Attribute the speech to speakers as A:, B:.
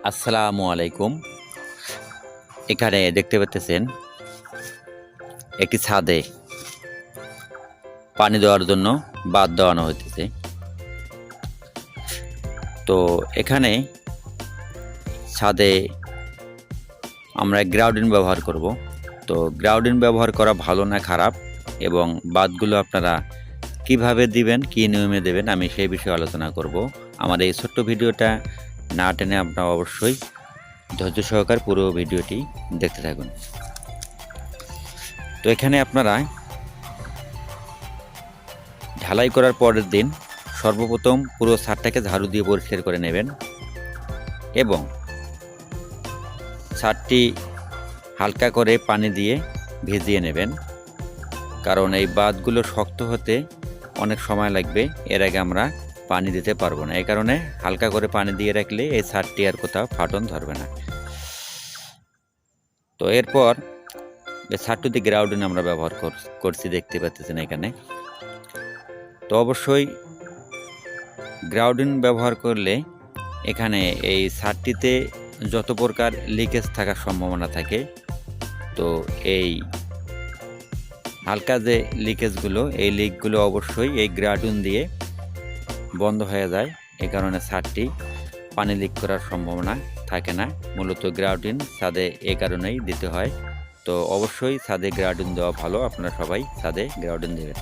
A: আসসালামু আলাইকুম। এখানে দেখতে পাচ্ছেন একটি ছাদে পানি দেওয়ার জন্য বাঁধ দেওয়ানো হইতেছে। তো এখানে ছাদে আমরা গ্রাউডিন ব্যবহার করব। তো গ্রাউডিন ব্যবহার করা ভালো না খারাপ এবং বাঁধগুলো আপনারা কিভাবে দিবেন, কি নিয়মে দেবেন আমি সেই বিষয়ে আলোচনা করব। আমার এই ছোট্ট ভিডিওটা না টেনে আপনারা অবশ্যই ধৈর্য সহকারে পুরো ভিডিওটি দেখতে থাকুন। তো এখানে আপনারা ঢালাই করার পরের দিন সর্বপ্রথম পুরো ছাদটাকে ঝাড়ু দিয়ে পরিষ্কার করে নেবেন এবং ছাদটি হালকা করে পানি দিয়ে ভিজিয়ে নেবেন, কারণ এই বাঁধগুলো শক্ত হতে অনেক সময় লাগবে। এর আগে আমরা পানি দিতে পারবো না, এই কারণে হালকা করে পানি দিয়ে রাখলে এই ছাদটি আর কোথাও ফাটন ধরবে না। তো এরপর এই ছাদটিতে গ্রাউডিন আমরা ব্যবহার করছি, দেখতে পাচ্ছেন এখানে। তো অবশ্যই গ্রাউডিন ব্যবহার করলে এখানে এই ছাদটিতে যত প্রকার লিকেজ থাকার সম্ভাবনা থাকে, তো এই হালকা যে লিকেজগুলো, এই লিকগুলো অবশ্যই এই গ্রাউডিন দিয়ে বন্ধ হয়ে যায়। এই কারণে ছাদটি পানি লিক করার সম্ভাবনা থাকে না। মূলত গ্রাউডিন ছাদে এই কারণেই দিতে হয়। তো অবশ্যই ছাদে গ্রাউডিন দেওয়া ভালো, আপনারা সবাই ছাদে গ্রাউডিন দেবেন।